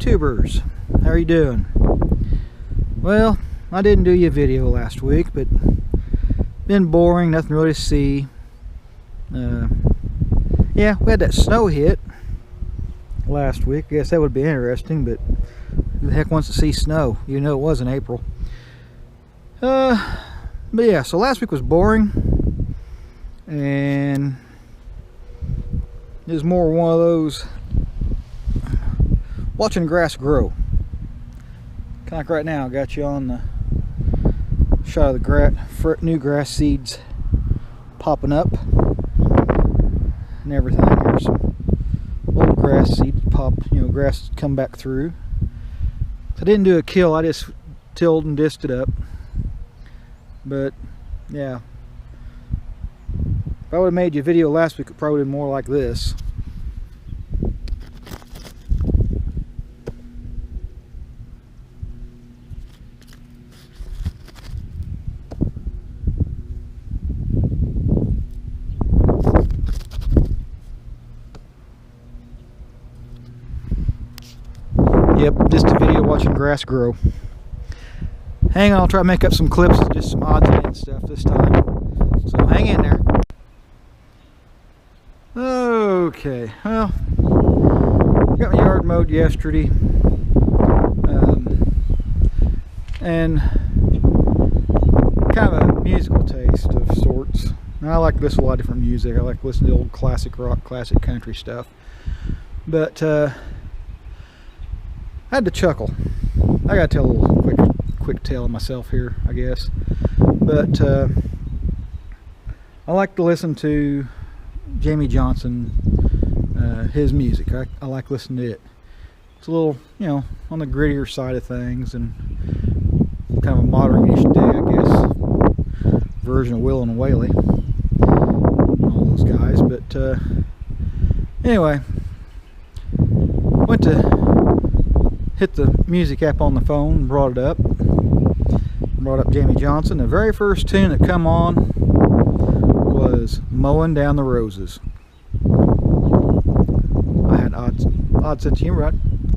YouTubers, how are you doing? Well, I didn't do you a video last week, but been boring, nothing really to see. Yeah, we had that snow hit last week. I guess that would be interesting, but who the heck wants to see snow? You know it was in April. But yeah, so last week was boring, and it was more one of those watching grass grow. Kind of like right now, I got you on the shot of the new grass seeds popping up and everything. There's some old grass seeds pop, grass come back through. So I didn't do a kill, I just tilled and disced it up. But yeah, if I would have made you a video last week, it probably would have been more like this. Yep, just a video watching grass grow. Hang on, I'll try to make up some clips, just some odds and stuff this time. So hang in there. Okay, well, got my yard mowed yesterday. And kind of a musical taste of sorts. Now, I like to listen to a lot of different music. I like to listen to old classic rock, classic country stuff. But I had to chuckle. I gotta tell a little quick tale of myself here, I guess. But I like to listen to Jamie Johnson, his music. I like listening to it. It's a little, on the grittier side of things, and kind of a modern-ish day, I guess, version of Will and Whaley, all those guys. But anyway, went to hit the music app on the phone and brought up Jamie Johnson. The very first tune that come on was Mowing Down the Roses. I had odd sense of humor. I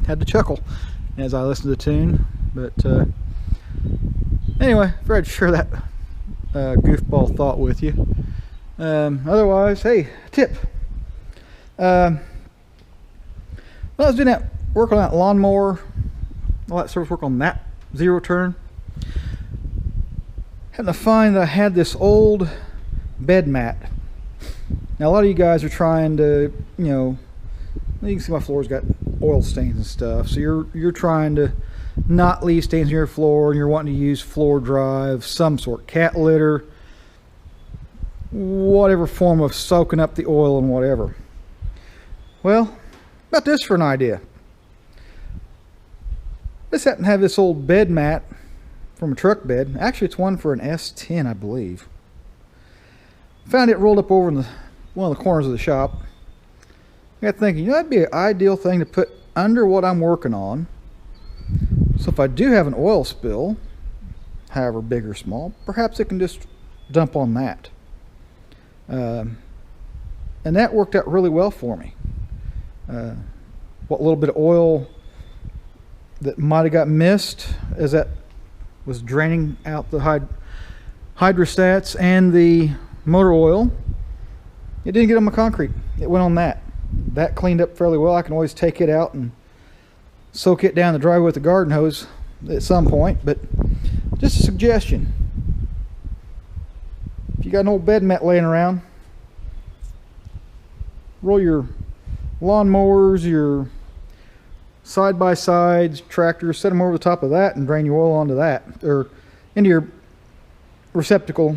had to chuckle as I listened to the tune. But anyway, I tried to share that goofball thought with you. Otherwise, hey, tip. Well, I was doing that, work on that lawnmower, all that service work on that zero turn. Happened to find that I had this old bed mat. Now, a lot of you guys are trying to, you can see my floor's got oil stains and stuff, so you're trying to not leave stains on your floor, and you're wanting to use floor dry of some sort, cat litter, whatever form of soaking up the oil and whatever. Well, about this for an idea. This happened to have this old bed mat from a truck bed. Actually, it's one for an S10, I believe. Found it rolled up over in one of the corners of the shop. I got thinking, that'd be an ideal thing to put under what I'm working on. So if I do have an oil spill, however big or small, perhaps it can just dump on that. And that worked out really well for me. What little bit of oil that might have got missed as that was draining out the hydrostats and the motor oil, it didn't get on my concrete. It went on that. That cleaned up fairly well. I can always take it out and soak it down the driveway with a garden hose at some point, but just a suggestion. If you got an old bed mat laying around, roll your lawnmowers, your side-by-sides, tractors, set them over the top of that and drain your oil onto that, or into your receptacle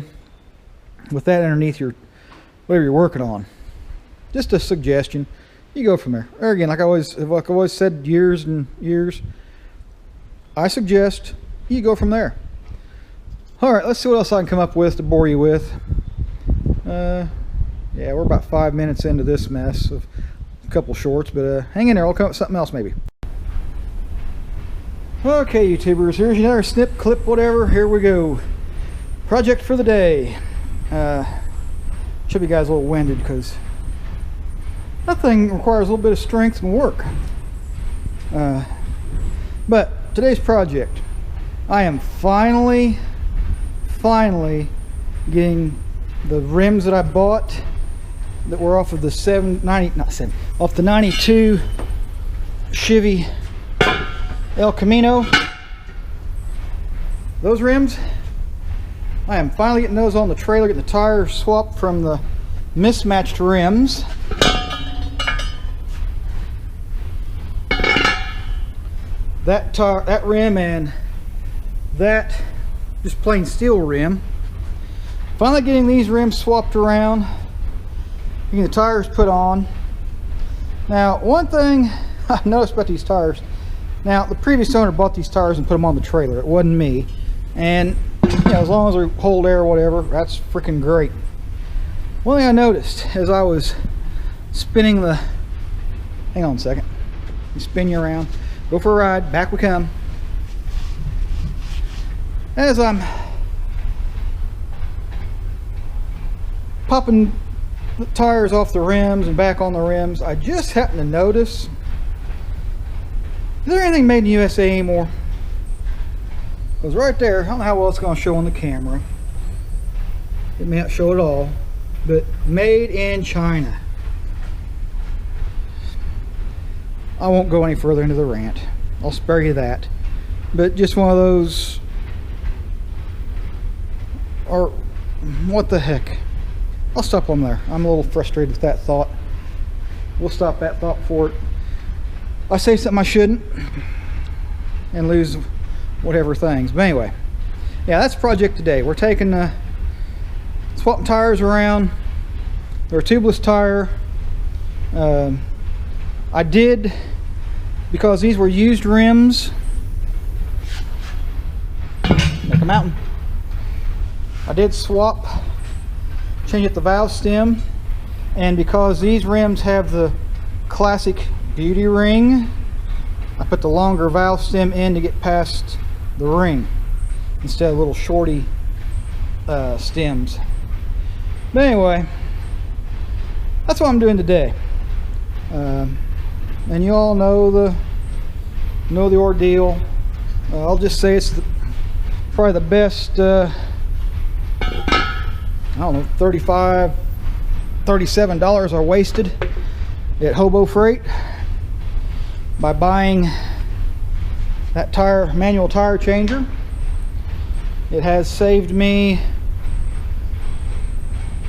with that underneath your whatever you're working on. Just a suggestion. You go from there. Or again, like I've always said years and years, I suggest you go from there. Alright, let's see what else I can come up with to bore you with. Yeah, we're about 5 minutes into this mess of a couple shorts, but hang in there, I'll come up with something else maybe. Okay, YouTubers, here's another snip, clip, whatever. Here we go. Project for the day. Should be guys a little winded because that thing requires a little bit of strength and work. But today's project, I am finally getting the rims that I bought that were off of the off the 92 Chevy El Camino. Those rims, I am finally getting those on the trailer, getting the tires swapped from the mismatched rims. That rim and that just plain steel rim. Finally getting these rims swapped around, getting the tires put on. Now, one thing I noticed about these tires, now the previous owner bought these tires and put them on the trailer. It wasn't me. And you know, as long as they hold air or whatever, that's freaking great. One thing I noticed as I was spinning the, hang on a second, you spin you around, go for a ride, back we come. As I'm popping the tires off the rims and back on the rims, I just happened to notice, is there anything made in the USA anymore? Because right there, I don't know how well it's going to show on the camera. It may not show at all, but made in China. I won't go any further into the rant. I'll spare you that. But just one of those, or what the heck. I'll stop on there. I'm a little frustrated with that thought. We'll stop that thought before I say something I shouldn't and lose whatever things. But anyway, yeah, that's the project today. We're taking swapping tires around. They're a tubeless tire. I did, because these were used rims, make a mountain. I did change up the valve stem, and because these rims have the classic beauty ring, I put the longer valve stem in to get past the ring instead of little shorty stems. But anyway, that's what I'm doing today. And you all know the ordeal. I'll just say it's probably the best, I don't know, $37 I wasted at Hobo Freight by buying that manual tire changer. It has saved me,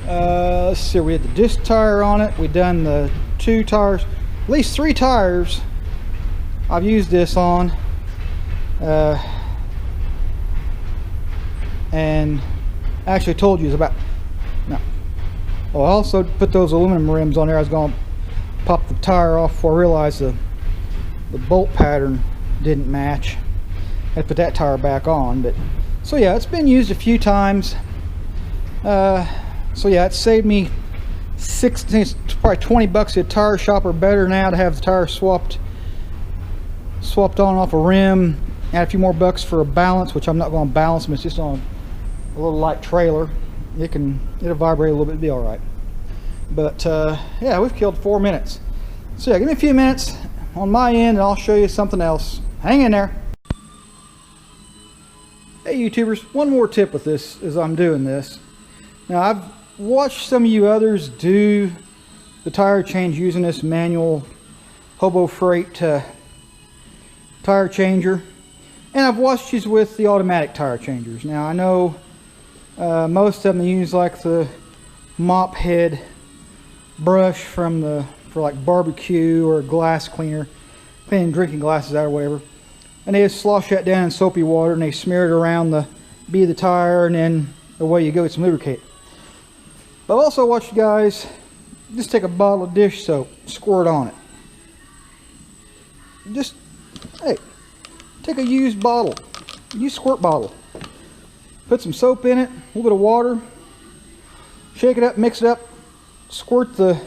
let's see, we had the disc tire on it, we done the 2 tires, at least 3 tires I've used this on, and I actually told you it's about, no. Well, I also put those aluminum rims on there. I was going to pop the tire off before I realized the bolt pattern didn't match. I had to put that tire back on. But so yeah, it's been used a few times. So yeah, it saved me it's probably 20 bucks at a tire shop or better now to have the tire swapped on off a rim. Add a few more bucks for a balance, which I'm not going to balance them. It's just on a little light trailer. It'll vibrate a little bit, it'll be all right. But yeah, we've killed 4 minutes. So yeah, give me a few minutes on my end and I'll show you something else. Hang in there. Hey YouTubers, one more tip with this as I'm doing this. Now I've watched some of you others do the tire change using this manual Hobo Freight tire changer, and I've watched these with the automatic tire changers. Now I know most of them use like the mop head brush for like barbecue or glass cleaner, cleaning drinking glasses out or whatever, and they just slosh that down in soapy water and they smear it around the bead of the tire, and then away you go, get some lubricant. But I've also watched guys just take a bottle of dish soap, squirt on it. Just, hey, take a used bottle, used squirt bottle, put some soap in it, a little bit of water, shake it up, mix it up, squirt the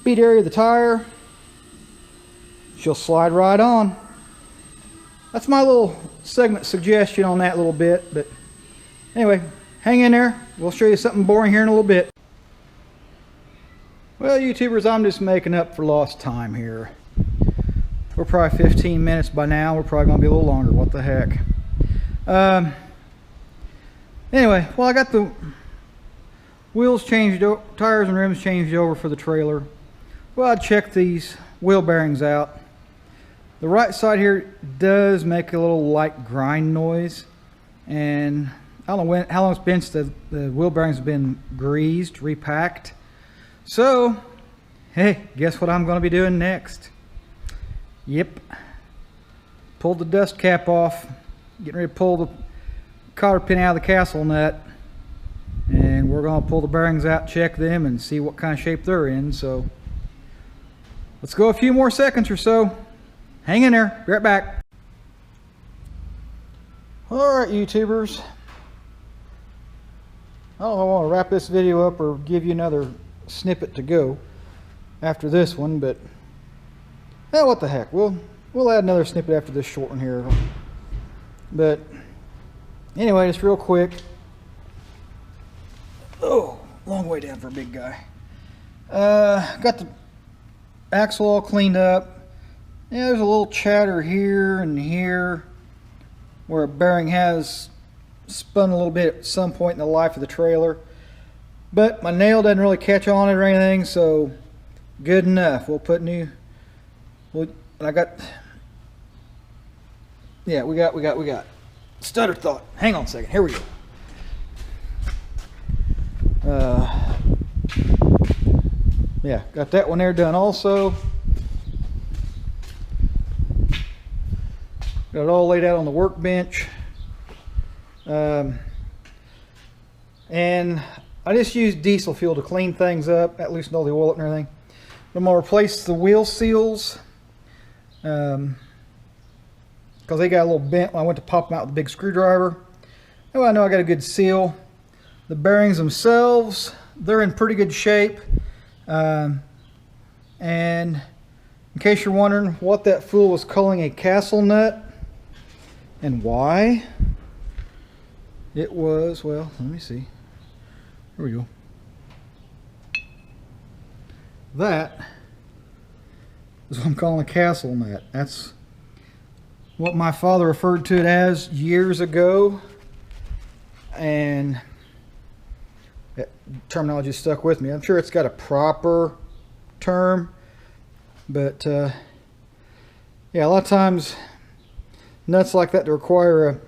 bead area of the tire, she'll slide right on. That's my little segment suggestion on that little bit. But anyway, hang in there, we'll show you something boring here in a little bit. Well, YouTubers, I'm just making up for lost time here. We're probably 15 minutes by now. We're probably going to be a little longer. What the heck. Anyway, well, I got the wheels changed, tires and rims changed over for the trailer. Well, I checked these wheel bearings out. The right side here does make a little light grind noise, and I don't know how long it's been since the wheel bearings have been greased, repacked. So, hey, guess what I'm going to be doing next? Yep, pulled the dust cap off, getting ready to pull the cotter pin out of the castle nut, and we're going to pull the bearings out, check them, and see what kind of shape they're in. So let's go a few more seconds or so. Hang in there, be right back. Alright, YouTubers, I don't know if I want to wrap this video up or give you another snippet to go after this one, but what the heck, we'll add another snippet after this short one here. But anyway, just real quick. Oh, long way down for a big guy. Got the axle all cleaned up. Yeah, there's a little chatter here and here where a bearing has spun a little bit at some point in the life of the trailer. But my nail doesn't really catch on it or anything, so good enough. We'll put new. I got. Yeah, we got. Stutter thought. Hang on a second. Here we go. Yeah, got that one there done also. Got it all laid out on the workbench. And I just used diesel fuel to clean things up, that loosened all the oil up and everything. I'm going to replace the wheel seals because they got a little bent when I went to pop them out with a big screwdriver. Oh, I know I got a good seal. The bearings themselves, they're in pretty good shape. And in case you're wondering what that fool was calling a castle nut and why, it was, well, let me see. Here we go. That is what I'm calling a castle nut. That's what my father referred to it as years ago, and that terminology stuck with me. I'm sure it's got a proper term, but yeah, a lot of times nuts like that to require a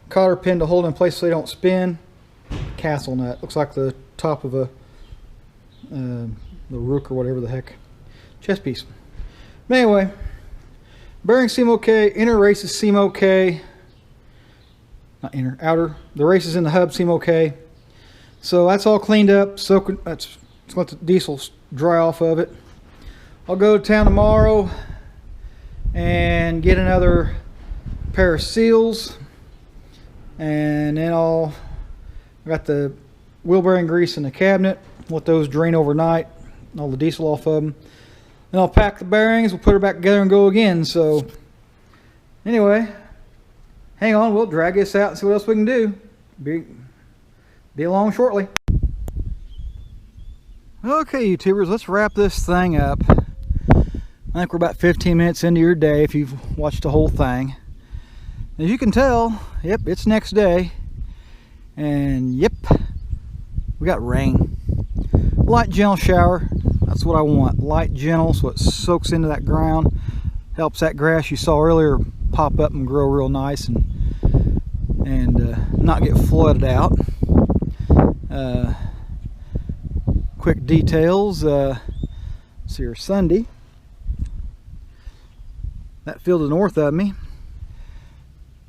cotter pin to hold in place so they don't spin. Castle nut looks like the top of a the rook or whatever the heck chess piece. But anyway, bearings seem okay, inner races seem okay, not inner, outer, the races in the hub seem okay. So that's all cleaned up. So let's let the diesel dry off of it. I'll go to town tomorrow and get another pair of seals, and then I got the wheel bearing grease in the cabinet. Let those drain overnight, all the diesel off of them. Then I'll pack the bearings, we'll put her back together and go again. So anyway, hang on, we'll drag this out and see what else we can do. Be along shortly. Okay, YouTubers, let's wrap this thing up. I think we're about 15 minutes into your day if you've watched the whole thing. As you can tell, yep, it's next day, and yep, we got rain. Light, gentle shower, that's what I want. Light, gentle, so it soaks into that ground, helps that grass you saw earlier pop up and grow real nice and not get flooded out. Quick details, see here, Sunday, that field to the north of me,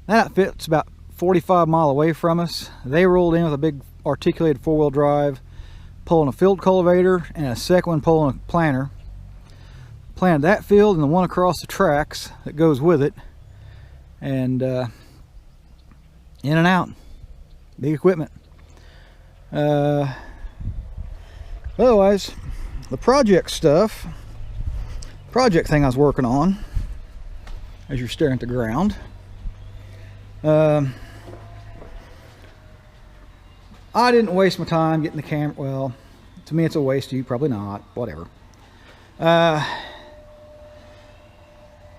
that outfit's about 45 miles away from us. They rolled in with a big articulated four-wheel drive, pulling a field cultivator and a second one pulling a planter. Planted that field and the one across the tracks that goes with it, and in and out. Big equipment. Otherwise, the project thing I was working on, as you're staring at the ground, I didn't waste my time getting the camera. Well, to me it's a waste, to you probably not, whatever.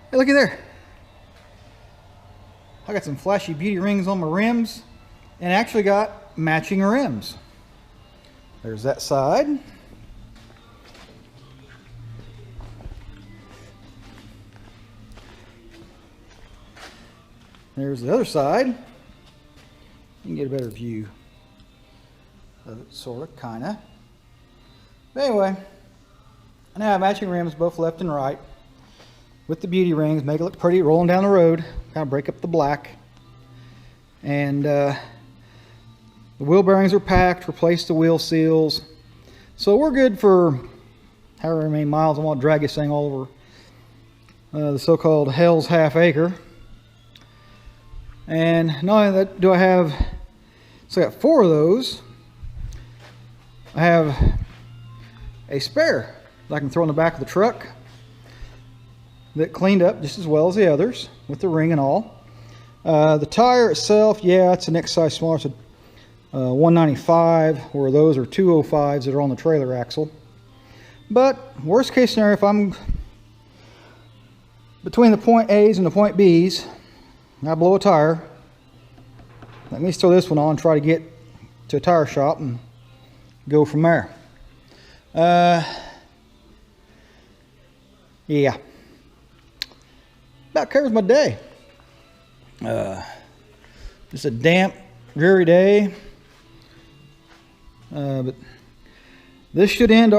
Hey, looky there. I got some flashy beauty rings on my rims and actually got matching rims. There's that side. There's the other side. You can get a better view of it, sort of, kind of. But anyway, I now have matching rims both left and right with the beauty rings, make it look pretty rolling down the road, kind of break up the black. And the wheel bearings are packed, replaced the wheel seals. So we're good for however many miles I want to drag this thing all over the so-called Hell's Half Acre. And not only that do I have, so I got 4 of those. I have a spare that I can throw in the back of the truck that cleaned up just as well as the others with the ring and all. The tire itself, yeah, it's the next size smaller. It's a 195, where those are 205s that are on the trailer axle. But worst case scenario, if I'm between the point A's and the point B's, I blow a tire, let me throw this one on and try to get to a tire shop and go from there. Yeah. About covers my day. Just a damp, dreary day. But this should end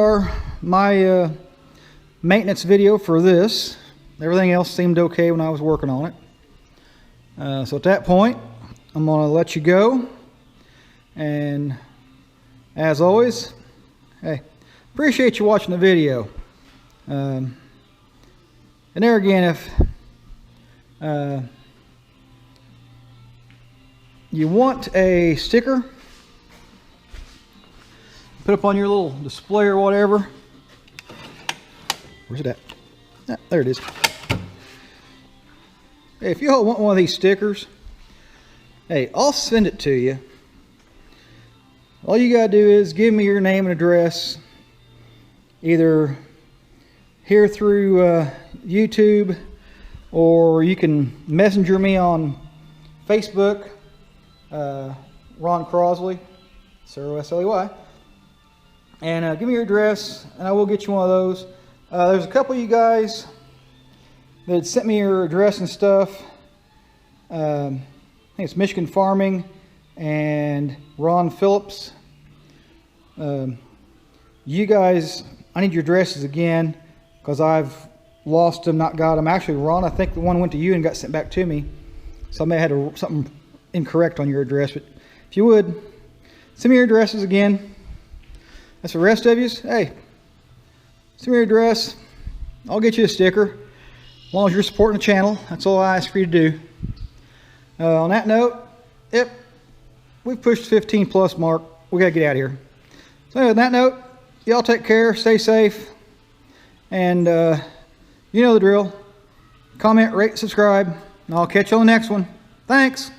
my maintenance video for this. Everything else seemed okay when I was working on it. So at that point, I'm going to let you go. And as always, hey, appreciate you watching the video. And there again, if you want a sticker, put up on your little display or whatever. Where's it at? Ah, there it is. Hey, if you all want one of these stickers, hey, I'll send it to you. All you gotta do is give me your name and address, either here through YouTube, or you can messenger me on Facebook, Ron Crosley, C-R-O-S-L-E-Y, and give me your address and I will get you one of those. There's a couple of you guys that sent me your address and stuff. I think it's Michigan Farming and Ron Phillips. You guys, I need your addresses again because I've lost them, not got them. Actually, Ron, I think the one went to you and got sent back to me. So I may have had something incorrect on your address. But if you would, send me your addresses again. That's the rest of you. Hey, send me your address. I'll get you a sticker. As long as you're supporting the channel, that's all I ask for you to do. On that note, yep, we've pushed 15 plus mark. We gotta get out of here. So anyway, on that note, y'all take care, stay safe, and you know the drill. Comment, rate, subscribe, and I'll catch you on the next one. Thanks.